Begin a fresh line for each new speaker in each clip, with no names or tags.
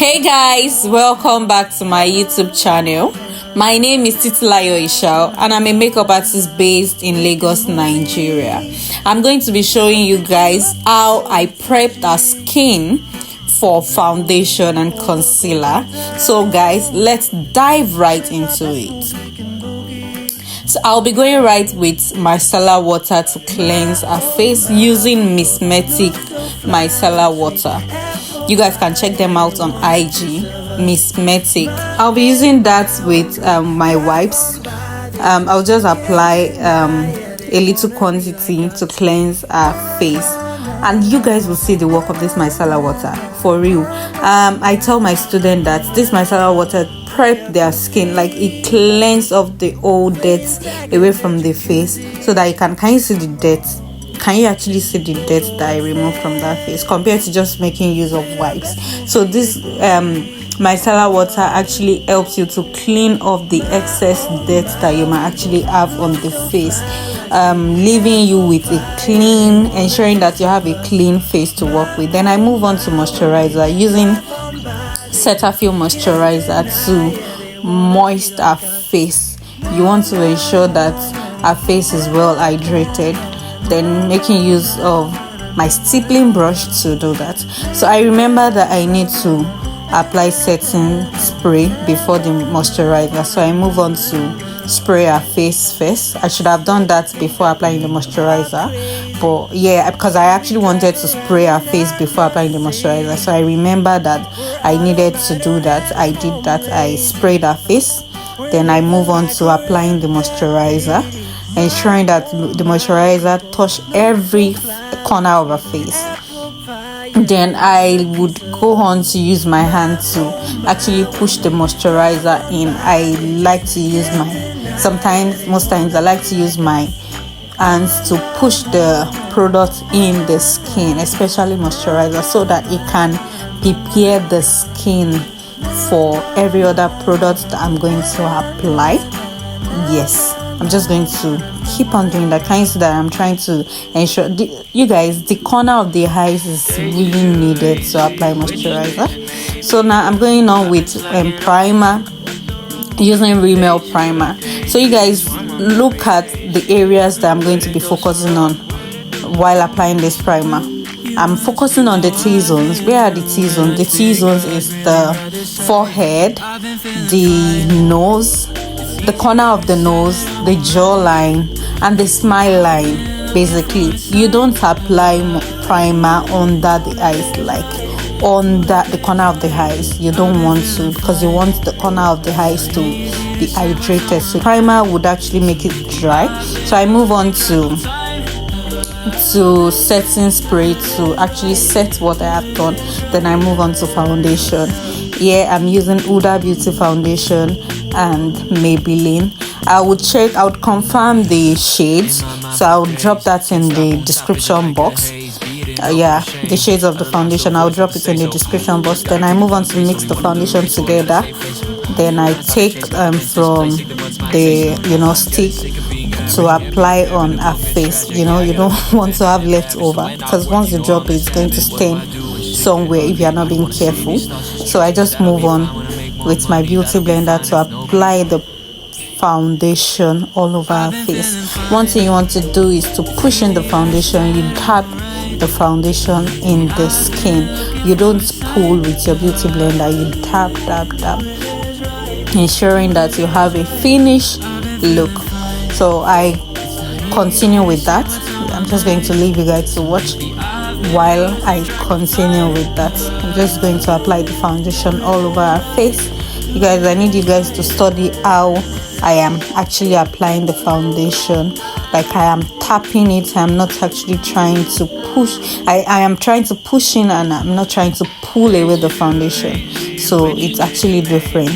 Hey guys, welcome back to my YouTube channel. My name is Titilayo Ishao and I'm a makeup artist based in Lagos, Nigeria. I'm going to be showing you guys how I prepped our skin for foundation and concealer. So guys, let's dive right into it. So I'll be going right with micellar water to cleanse our face using Miss Metic micellar water. You guys can check them out on IG, Miss Metic. I'll be using that with my wipes. I'll just apply a little quantity to cleanse our face, and you guys will see the work of this micellar water for real. I tell my student that this micellar water prep their skin, like it cleans off the old dirt away from the face, so that can you see the dirt? Can you actually see the dirt that I removed from that face compared to just making use of wipes? So this micellar water actually helps you to clean off the excess dirt that you might actually have on the face, leaving you with a clean, ensuring that you have a clean face to work with. Then I move on to moisturizer, using Cetaphil moisturizer to moist our face. You want to ensure that our face is well hydrated, then making use of my stippling brush to do that. So I remember that I need to apply setting spray before the moisturizer, so I move on to spray our face first. I should have done that before applying the moisturizer, but yeah, because I actually wanted to spray our face before applying the moisturizer, so I remember that I needed to do that. I did that. I sprayed our face, then I move on to applying the moisturizer, ensuring that the moisturizer touch every corner of our face. Then I would go on to use my hand to actually push the moisturizer in. I like to use most times I like to use my hands to push the product in the skin, especially moisturizer, so that it can prepare the skin for every other product that I'm going to apply. Yes, I'm just going to keep on doing that. Can you see that I'm trying to ensure you guys, the corner of the eyes is really needed to apply moisturizer. So now I'm going on with primer, using Rimmel primer. So you guys look at the areas that I'm going to be focusing on while applying this primer. I'm focusing on the T-zones. Where are the T-zones? The T-zones is the forehead, the nose, the corner of the nose, the jawline, and the smile line. Basically, you don't apply primer under the eyes, like under the corner of the eyes. You don't want to, because you want the corner of the eyes to be hydrated. So primer would actually make it dry. So I move on to setting spray to actually set what I have done. Then I move on to foundation. Here I'm using Huda Beauty foundation and Maybelline. I would confirm the shades, so I'll drop that in the description box. The shades of the foundation, I'll drop it in the description box. Then I move on to mix the foundation together. Then I take from the stick to apply on our face. You don't want to have leftover, because once you drop it, it's going to stain somewhere if you are not being careful. So I just move on with my beauty blender to apply the foundation all over our face. One thing you want to do is to push in the foundation. You tap the foundation in the skin. You don't pull with your beauty blender. You tap, ensuring that you have a finished look. So I continue with that. I'm just going to leave you guys to watch while I continue with that. I'm just going to apply the foundation all over our face. You guys, I need you guys to study how I am actually applying the foundation. Like I am tapping it. I'm not actually trying to push. I am trying to push in, and I'm not trying to pull away the foundation. So it's actually different.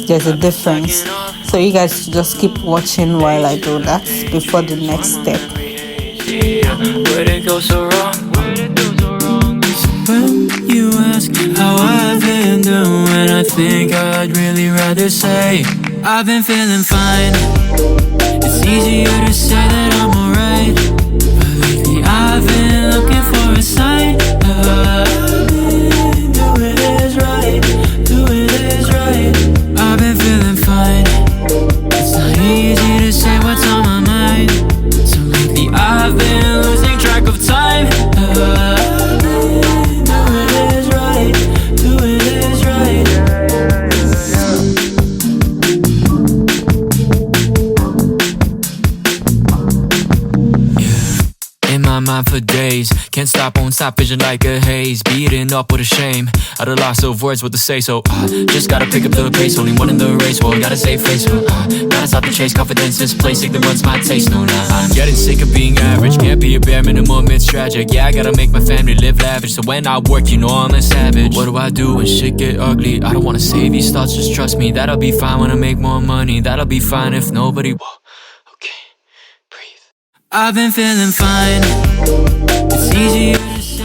There's a difference. So you guys just keep watching while I do that before the next step.
Where'd it go so wrong? When you ask how I've been doing, I think I'd really rather say I've been feeling fine. It's easier to say that I'm alright, but lately I've been looking for a sign. I've been doing this right. stop, won't stop, vision like a haze. Beaten up with a shame, at a loss of words what to say. So just gotta pick up the pace, only one in the race. Well, gotta save face, gotta stop the chase. Confidence is place, ignorance my taste. No, nah, I'm getting sick of being average. Can't be a bare minimum, it's tragic. Yeah, I gotta make my family live lavish. So when I work, you know I'm a savage. What do I do when shit get ugly? I don't wanna say these thoughts, just trust me. That'll be fine when I make more money. That'll be fine if nobody. Okay, breathe. I've been feeling fine. It's easier.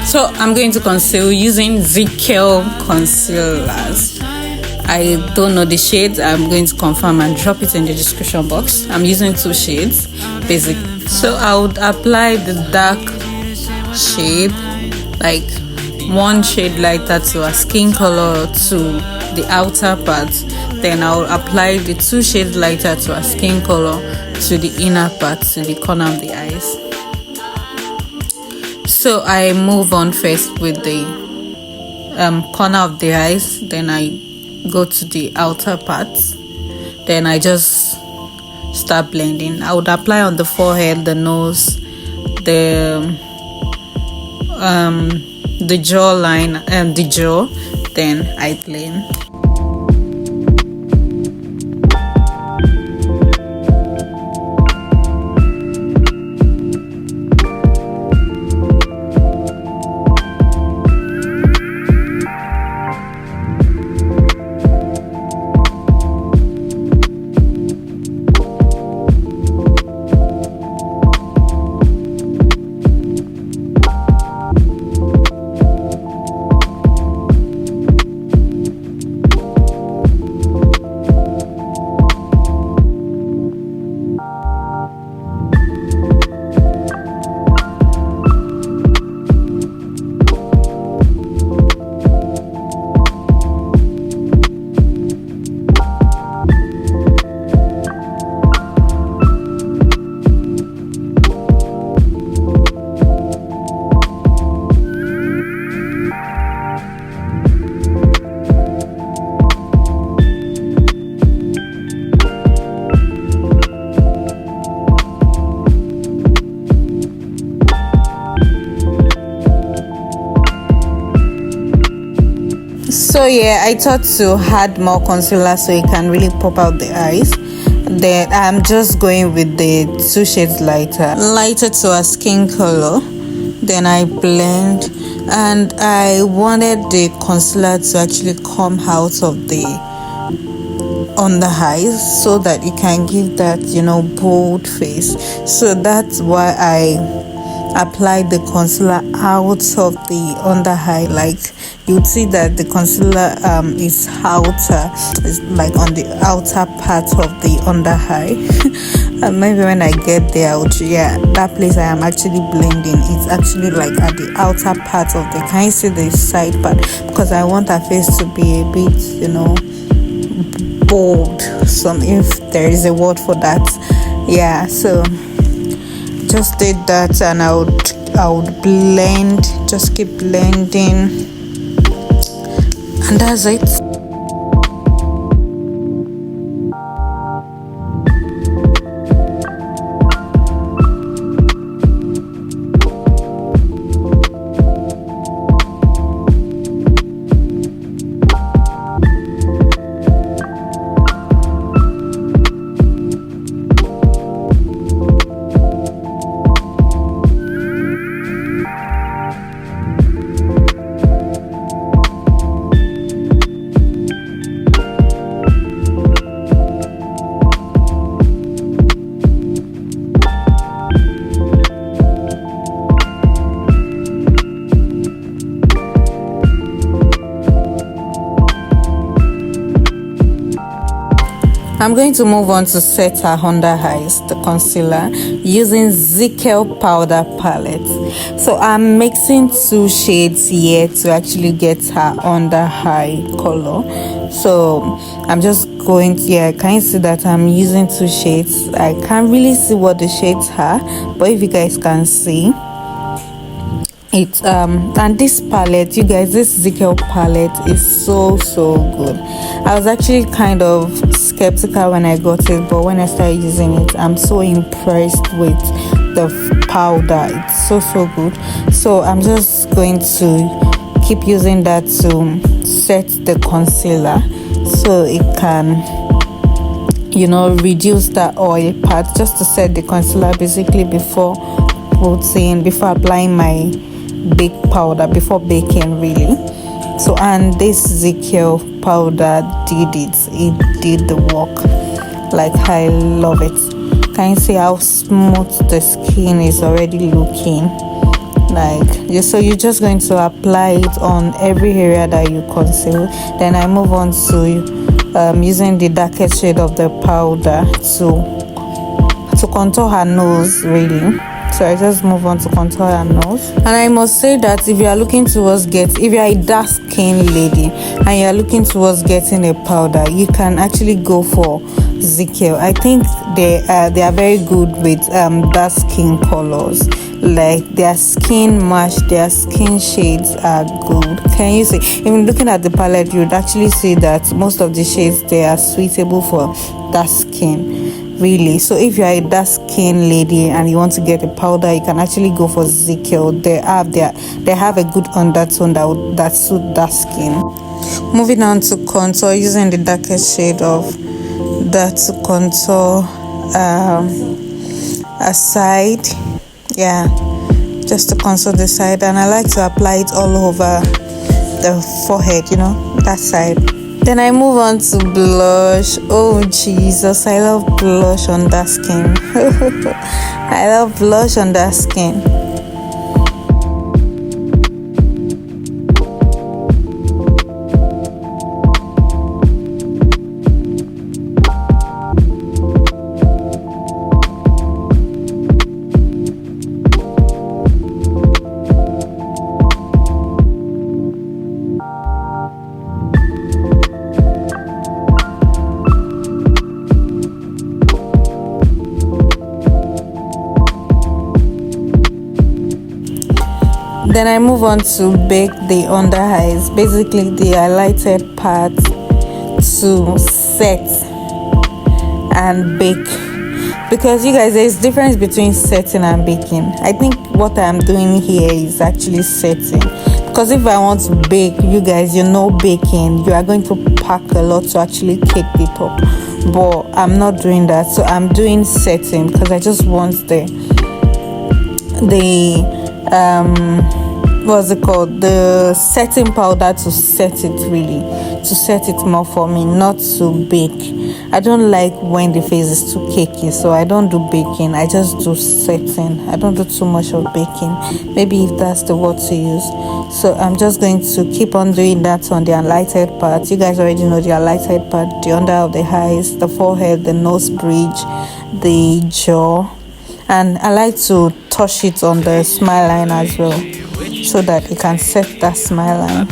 So I'm going to conceal using Zickel concealers. I don't know the shades. I'm going to confirm and drop it in the description box. I'm using 2 shades, basic. So I would apply the dark shade, like 1 shade lighter to a skin color to the outer part. Then I'll apply the 2 shades lighter to a skin color to the inner part, to the corner of the eyes. So I move on first with the corner of the eyes, then I go to the outer parts, then I just start blending. I would apply on the forehead, the nose, the jawline and the jaw, then I blend. So yeah, I thought to add more concealer so it can really pop out the eyes. Then I'm just going with the 2 shades lighter to a skin color. Then I blend, and I wanted the concealer to actually come out of the on the eyes so that it can give that, bold face. So that's why I applied the concealer out of the under eye. Like you'd see that the concealer is outer, it's like on the outer part of the under eye. And maybe when I get there, that place I am actually blending, it's actually like at the outer part of the, can you see the side part? Because I want her face to be a bit, bold, if there is a word for that. Yeah, so just did that, and I would blend, just keep blending, and that's it. I'm going to move on to set her under eyes, the concealer, using Zickel powder palette. So I'm mixing 2 shades here to actually get her under eye color. So I'm just going to, can you see that I'm using 2 shades? I can't really see what the shades are, but if you guys can see it, and this palette, you guys, this Zickel palette is so good. I was actually kind of skeptical when I got it, but when I started using it, I'm so impressed with the powder. It's so good. So I'm just going to keep using that to set the concealer so it can, you know, reduce that oil part, just to set the concealer basically before applying my bake powder, before baking really. So, and this ZQ powder did the work. Like, I love it. Can you see how smooth the skin is already looking? Like, so you're just going to apply it on every area that you conceal. Then I move on to using the darkest shade of the powder to contour her nose really. So I just move on to contour her nose. And I must say that if you are looking towards if you are a dark skin lady and you are looking towards getting a powder, you can actually go for ZQ. I think they are very good with dark skin colors. Like, their skin match, their skin shades are good. Can you see? Even looking at the palette, you'd actually see that most of the shades, they are suitable for dark skin, really. So if you are a dark skin lady and you want to get a powder, you can actually go for ZQ. They have a good undertone that suit dark skin. Moving on to contour, using the darkest shade of that to contour a side. Yeah, just to contour the side. And I like to apply it all over the forehead, you know, that side. Then I move on to blush. Oh Jesus, I love blush on dark skin. I love blush on dark skin. Then I move on to bake the under eyes, basically the highlighted part, to set and bake. Because you guys, there's difference between setting and baking. I think what I'm doing here is actually setting. Because if I want to bake, you guys, you know, baking, you are going to pack a lot to actually cake the top. But I'm not doing that. So I'm doing setting because I just want the setting powder to set it, really, to set it more for me, not to bake. I don't like when the face is too cakey, so I don't do baking. I just do setting. I don't do too much of baking, maybe if that's the word to use. So I'm just going to keep on doing that on the highlighted part. You guys already know the highlighted part, the under of the eyes, the forehead, the nose bridge, the jaw. And I like to touch it on the smile line as well, so that it can set that smile line.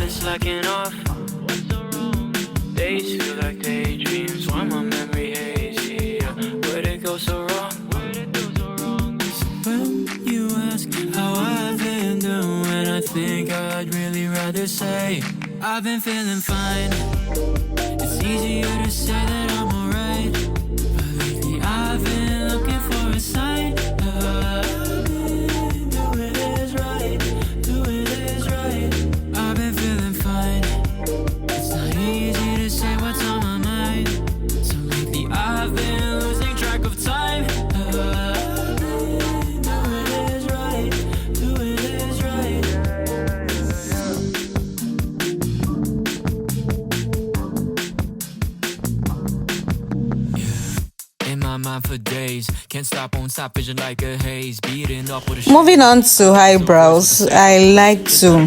When you ask how I've been doing, I think I'd really rather say I've been feeling fine. It's easier to say that I'm alright, but lately I've been looking for a sign. For days, can't stop on top vision like a haze, beating up with a.
Moving on to eyebrows, I like to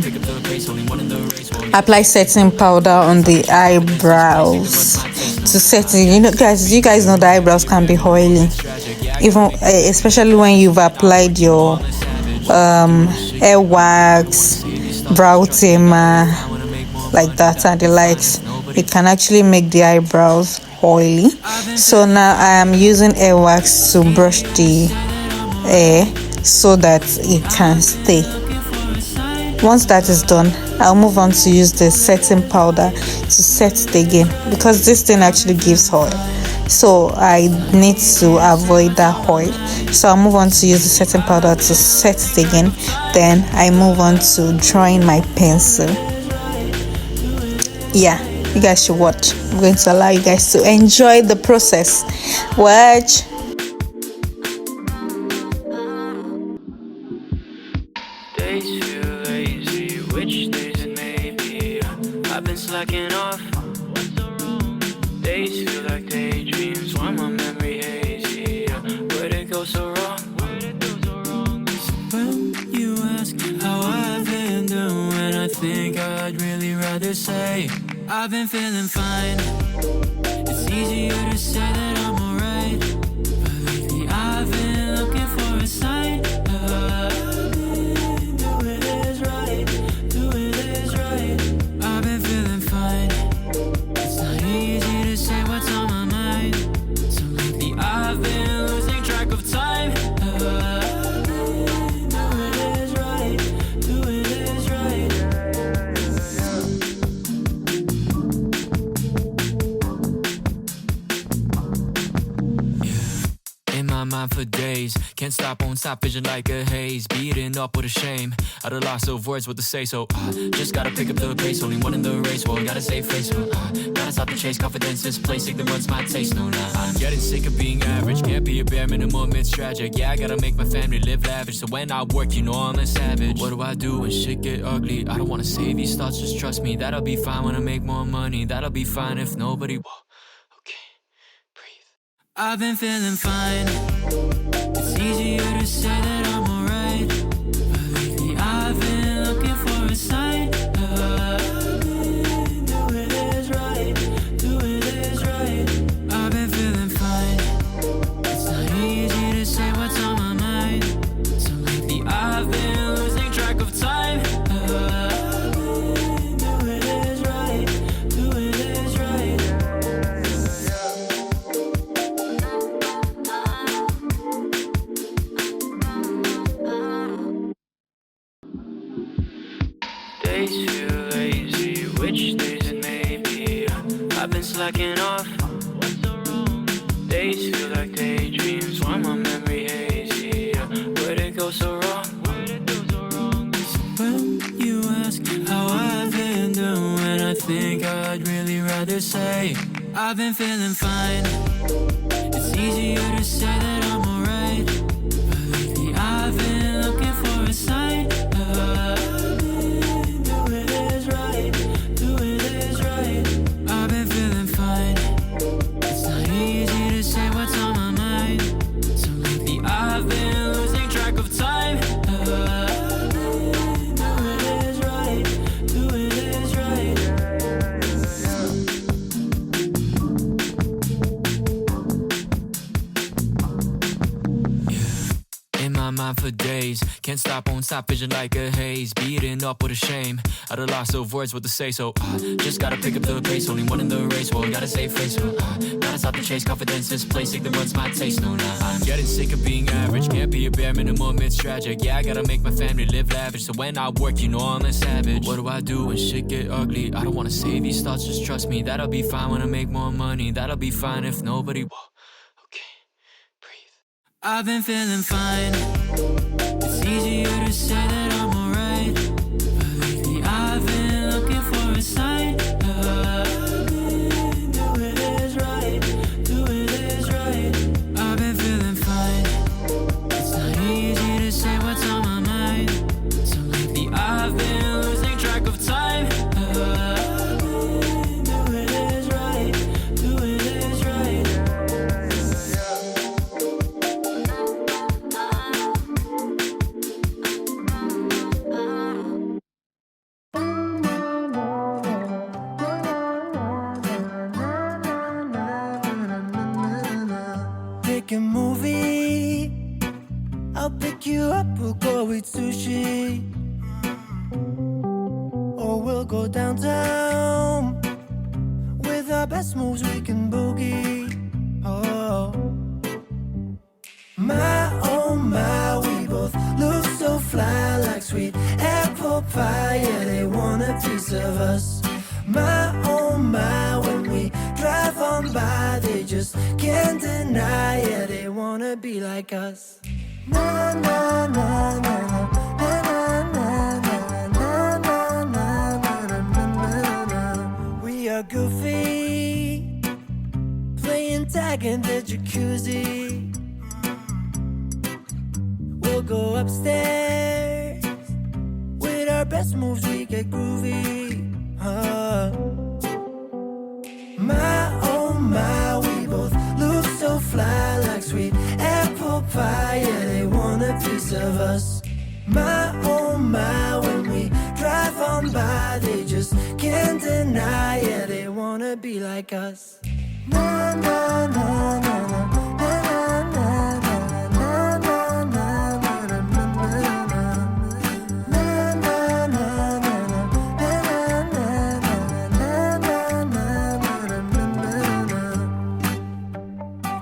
apply setting powder on the eyebrows to set it. You guys know the eyebrows can be oily, even especially when you've applied your hair wax, brow tamer, like that, and the likes. It can actually make the eyebrows oily. So now I am using hair wax to brush the hair so that it can stay. Once that is done, I'll move on to use the setting powder to set it again, because this thing actually gives oil. so I need to avoid that oil. So I'll move on to use the setting powder to set it again. Then I move on to drawing my pencil. Yeah, you guys should watch. I'm going to allow you guys to enjoy the process. Watch.
Days feel lazy, which days it may be. I've been slacking off. Days feel like daydreams, why my memory hazy? Where'd it go so wrong? When you ask how I've been doing, I think I'd really rather say I've been feeling fine. It's easier to say that I'm alright, but lately I've been looking for a sign. Doing is right, doing is right. I've been feeling fine. It's not easy to say what's on my mind, so lately I've been losing track of time. Doing is right, doing is right. In my mind for days, can't stop, won't stop, vision like a haze. Beaten up with a shame, at a loss of words what to say. So just gotta pick up the pace, only one in the race. Well, gotta save face, gotta stop the chase. Confidence is place, ignorance my taste. No, nah, I'm getting sick of being average. Can't be a bare minimum, it's tragic. Yeah, I gotta make my family live lavish, so when I work, you know I'm a savage. What do I do when shit get ugly? I don't wanna say these thoughts, just trust me. That'll be fine when I make more money. That'll be fine if nobody... I've been feeling fine. It's easier to say that I'm alright, but lately I've been looking for a sign. Doing is right, doing is right. I've been feeling fine. It's not easy to say what's on my mind, so lately I've been losing track of time. Doing is right, doing is right. Days feel lazy, which days it may be. I've been slacking off. Days feel like daydreams, why my memory hazy? Where'd it go so wrong? When you ask how I've been doing, I think I'd really rather say I've been feeling fine. It's easier to say that I'm alright, but lately I've been looking for a sign. Doing is right, doing is right. I've been feeling fine. It's not easy to say what's on my mind, so lately I've been losing track of time. Doing is right, doing is right. In my mind for days, can't stop, won't stop, vision like a haze. Beaten up with a shame, at a loss of words what to say. So just gotta pick up the pace, only one in the race. Well, gotta save face, gotta stop the chase. Confidence is place, ignorance my taste. No, nah, I'm getting sick of being average. Can't be a bare minimum, it's tragic. Yeah, I gotta make my family live lavish, so when I work, you know I'm a savage. What do I do when shit get ugly? I don't wanna say these thoughts, just trust me. That'll be fine when I make more money. That'll be fine if nobody... I've been feeling fine. It's easier to say that I'm alright, but lately I've been looking for a sign. Doing is right, doing is right. I've been feeling fine. It's not easy to say what's on my mind, so lately I've been losing track of time. Doing is right, doing is right.
Pick a movie, I'll pick you up, we'll go eat sushi, or we'll go downtown. With our best moves we can boogie. Oh my, we both look so fly, like sweet apple pie. Yeah, they want a piece of us. My, when we drive on by, they just just can't deny it. They wanna be like us. Na na na na na na na na na na na na. We are goofy, playing tag in the jacuzzi. We'll go upstairs. With our best moves we get groovy. My oh my, we both look so fly, like sweet apple pie. Yeah, they want a piece of us. My oh my, when we drive on by, they just can't deny. Yeah, they wanna be like us. Na na na na na na na na na na na.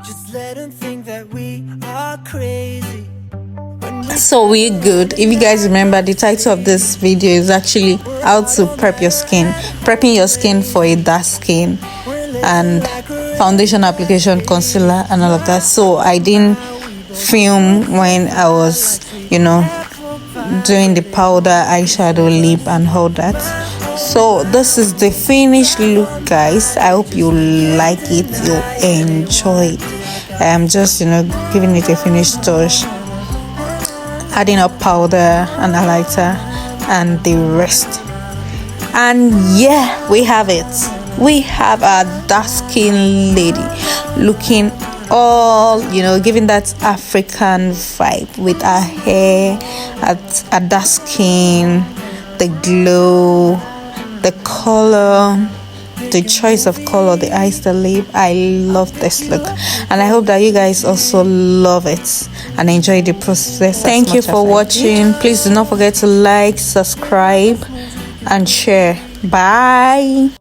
Just let them think that we are crazy.
So we're good. If you guys remember, the title of this video is actually how to prep your skin, prepping your skin for a dark skin, and foundation application, concealer, and all of that. So I didn't film when I was, doing the powder, eyeshadow, lip, and all that. So this is the finished look, guys. I hope you like it, you enjoy it. I am just giving it a finished touch, adding up powder and highlighter and the rest. And yeah, we have it. We have a dark skin lady looking all giving that African vibe with her hair, a dark skin, the glow, the color, the choice of color, the eyes, the lip. I love this look, and I hope that you guys also love it and enjoy the process. Thank you for watching. Please do not forget to like, subscribe, and share. Bye.